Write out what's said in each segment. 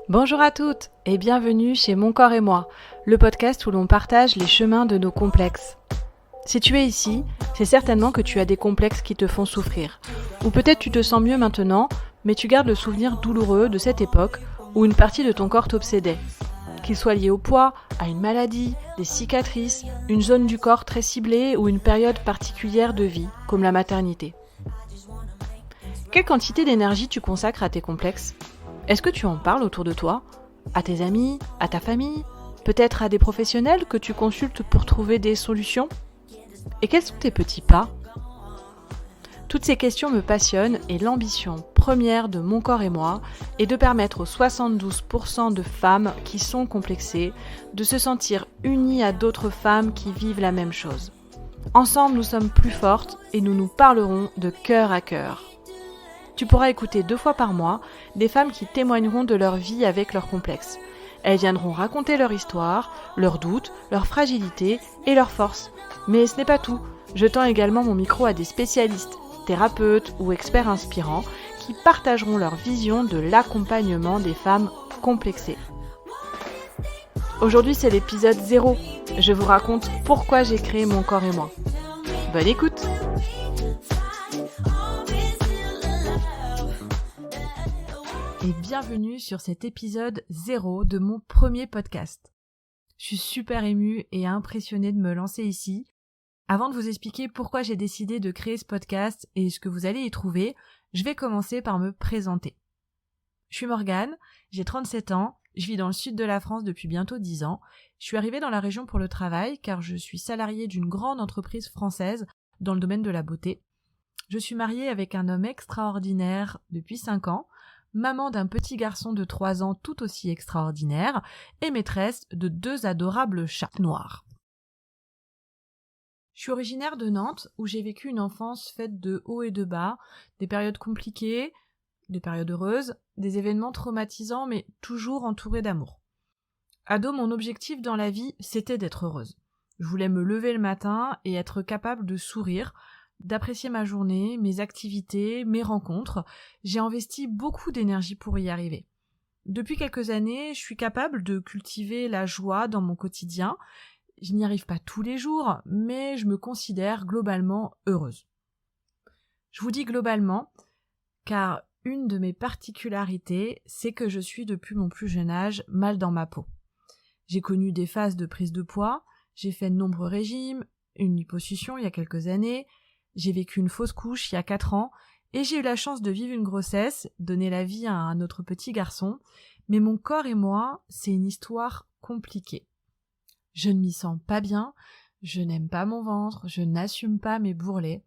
Bonjour à toutes et bienvenue chez Mon Corps et Moi, le podcast où l'on partage les chemins de nos complexes. Si tu es ici, c'est certainement que tu as des complexes qui te font souffrir. Ou peut-être tu te sens mieux maintenant, mais tu gardes le souvenir douloureux de cette époque où une partie de ton corps t'obsédait. Qu'il soit lié au poids, à une maladie, des cicatrices, une zone du corps très ciblée ou une période particulière de vie, comme la maternité. Quelle quantité d'énergie tu consacres à tes complexes ? Est-ce que tu en parles autour de toi ? À tes amis ? À ta famille ? Peut-être à des professionnels que tu consultes pour trouver des solutions ? Et quels sont tes petits pas ? Toutes ces questions me passionnent et l'ambition première de Mon Corps et Moi est de permettre aux 72% de femmes qui sont complexées de se sentir unies à d'autres femmes qui vivent la même chose. Ensemble, nous sommes plus fortes et nous nous parlerons de cœur à cœur. Tu pourras écouter 2 fois par mois des femmes qui témoigneront de leur vie avec leurs complexes. Elles viendront raconter leur histoire, leurs doutes, leurs fragilités et leurs forces. Mais ce n'est pas tout. Je tends également mon micro à des spécialistes, thérapeutes ou experts inspirants qui partageront leur vision de l'accompagnement des femmes complexées. Aujourd'hui, c'est l'épisode 0. Je vous raconte pourquoi j'ai créé Mon Corps et Moi. Bonne écoute! Et bienvenue sur cet épisode 0 de mon premier podcast. Je suis super émue et impressionnée de me lancer ici. Avant de vous expliquer pourquoi j'ai décidé de créer ce podcast et ce que vous allez y trouver, je vais commencer par me présenter. Je suis Morgane, j'ai 37 ans, je vis dans le sud de la France depuis bientôt 10 ans. Je suis arrivée dans la région pour le travail car je suis salariée d'une grande entreprise française dans le domaine de la beauté. Je suis mariée avec un homme extraordinaire depuis 5 ans, maman d'un petit garçon de 3 ans tout aussi extraordinaire et maîtresse de 2 adorables chats noirs. Je suis originaire de Nantes où j'ai vécu une enfance faite de hauts et de bas, des périodes compliquées, des périodes heureuses, des événements traumatisants mais toujours entourée d'amour. Ado, mon objectif dans la vie, c'était d'être heureuse. Je voulais me lever le matin et être capable de sourire, d'apprécier ma journée, mes activités, mes rencontres. J'ai investi beaucoup d'énergie pour y arriver. Depuis quelques années, je suis capable de cultiver la joie dans mon quotidien. Je n'y arrive pas tous les jours, mais je me considère globalement heureuse. Je vous dis globalement, car une de mes particularités, c'est que je suis depuis mon plus jeune âge mal dans ma peau. J'ai connu des phases de prise de poids, j'ai fait de nombreux régimes, une liposuction il y a quelques années, j'ai vécu une fausse couche il y a 4 ans, et j'ai eu la chance de vivre une grossesse, donner la vie à un autre petit garçon, mais mon corps et moi, c'est une histoire compliquée. Je ne m'y sens pas bien, je n'aime pas mon ventre, je n'assume pas mes bourrelets.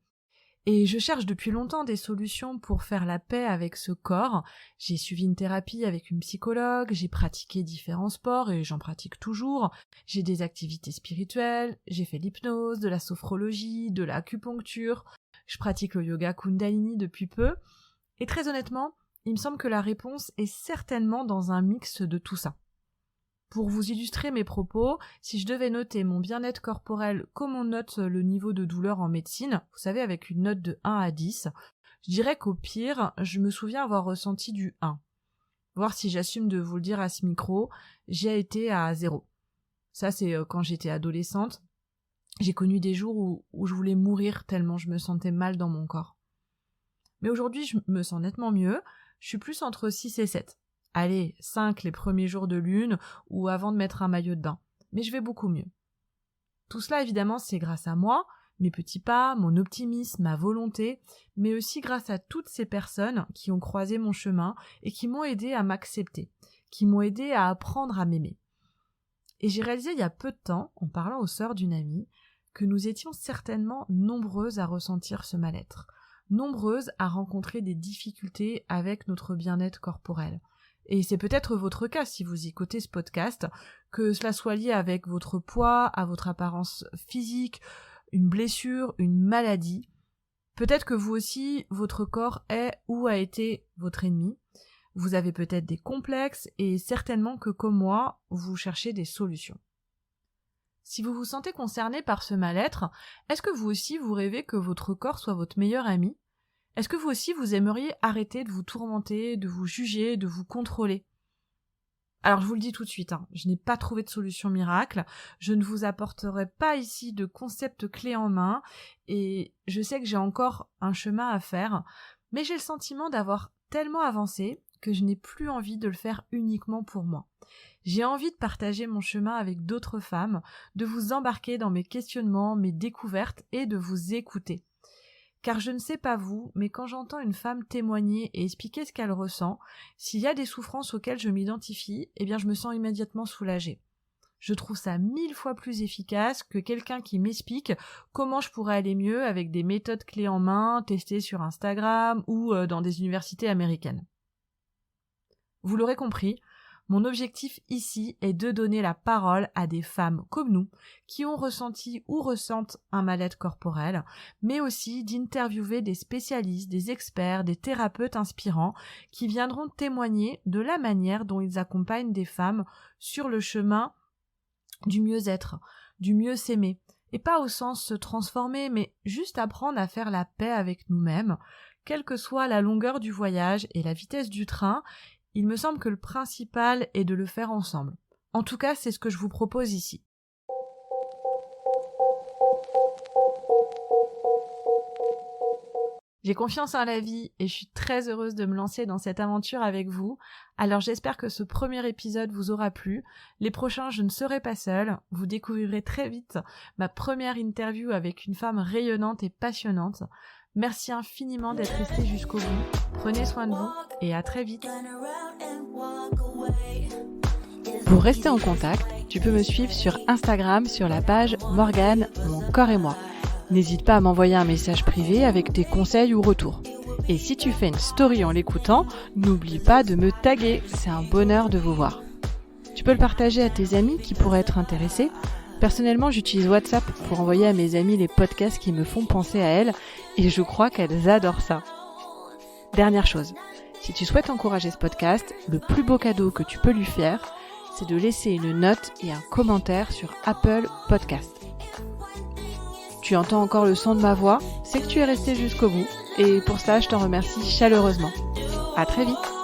Et je cherche depuis longtemps des solutions pour faire la paix avec ce corps. J'ai suivi une thérapie avec une psychologue, j'ai pratiqué différents sports et j'en pratique toujours. J'ai des activités spirituelles, j'ai fait l'hypnose, de la sophrologie, de l'acupuncture. Je pratique le yoga Kundalini depuis peu. Et très honnêtement, il me semble que la réponse est certainement dans un mix de tout ça. Pour vous illustrer mes propos, si je devais noter mon bien-être corporel comme on note le niveau de douleur en médecine, vous savez avec une note de 1 à 10, je dirais qu'au pire, je me souviens avoir ressenti du 1. Voir si j'assume de vous le dire à ce micro, j'ai été à 0. Ça c'est quand j'étais adolescente. J'ai connu des jours où je voulais mourir tellement je me sentais mal dans mon corps. Mais aujourd'hui je me sens nettement mieux, je suis plus entre 6 et 7. Allez, 5 les premiers jours de lune ou avant de mettre un maillot de bain. Mais je vais beaucoup mieux. Tout cela, évidemment, c'est grâce à moi, mes petits pas, mon optimisme, ma volonté, mais aussi grâce à toutes ces personnes qui ont croisé mon chemin et qui m'ont aidé à m'accepter, qui m'ont aidé à apprendre à m'aimer. Et j'ai réalisé il y a peu de temps, en parlant aux sœurs d'une amie, que nous étions certainement nombreuses à ressentir ce mal-être, nombreuses à rencontrer des difficultés avec notre bien-être corporel. Et c'est peut-être votre cas si vous écoutez ce podcast, que cela soit lié avec votre poids, à votre apparence physique, une blessure, une maladie. Peut-être que vous aussi, votre corps est ou a été votre ennemi. Vous avez peut-être des complexes et certainement que comme moi, vous cherchez des solutions. Si vous vous sentez concerné par ce mal-être, est-ce que vous aussi vous rêvez que votre corps soit votre meilleur ami ? Est-ce que vous aussi vous aimeriez arrêter de vous tourmenter, de vous juger, de vous contrôler ? Alors je vous le dis tout de suite, je n'ai pas trouvé de solution miracle, je ne vous apporterai pas ici de concept clé en main, et je sais que j'ai encore un chemin à faire, mais j'ai le sentiment d'avoir tellement avancé que je n'ai plus envie de le faire uniquement pour moi. J'ai envie de partager mon chemin avec d'autres femmes, de vous embarquer dans mes questionnements, mes découvertes et de vous écouter. Car je ne sais pas vous, mais quand j'entends une femme témoigner et expliquer ce qu'elle ressent, s'il y a des souffrances auxquelles je m'identifie, je me sens immédiatement soulagée. Je trouve ça 1000 fois plus efficace que quelqu'un qui m'explique comment je pourrais aller mieux avec des méthodes clés en main testées sur Instagram ou dans des universités américaines. Vous l'aurez compris, mon objectif ici est de donner la parole à des femmes comme nous, qui ont ressenti ou ressentent un mal-être corporel, mais aussi d'interviewer des spécialistes, des experts, des thérapeutes inspirants, qui viendront témoigner de la manière dont ils accompagnent des femmes sur le chemin du mieux-être, du mieux s'aimer, et pas au sens se transformer, mais juste apprendre à faire la paix avec nous-mêmes, quelle que soit la longueur du voyage et la vitesse du train. Il me semble que le principal est de le faire ensemble. En tout cas, c'est ce que je vous propose ici. J'ai confiance en la vie et je suis très heureuse de me lancer dans cette aventure avec vous. Alors j'espère que ce premier épisode vous aura plu. Les prochains, je ne serai pas seule. Vous découvrirez très vite ma première interview avec une femme rayonnante et passionnante. Merci infiniment d'être resté jusqu'au bout. Prenez soin de vous et à très vite. Pour rester en contact, tu peux me suivre sur Instagram sur la page Morgane, mon corps et moi. N'hésite pas à m'envoyer un message privé avec tes conseils ou retours. Et si tu fais une story en l'écoutant, n'oublie pas de me taguer, c'est un bonheur de vous voir. Tu peux le partager à tes amis qui pourraient être intéressés. Personnellement, j'utilise WhatsApp pour envoyer à mes amis les podcasts qui me font penser à elles et je crois qu'elles adorent ça. Dernière chose, si tu souhaites encourager ce podcast, le plus beau cadeau que tu peux lui faire, c'est de laisser une note et un commentaire sur Apple Podcast. Tu entends encore le son de ma voix, c'est que tu es resté jusqu'au bout et pour ça, je t'en remercie chaleureusement. À très vite.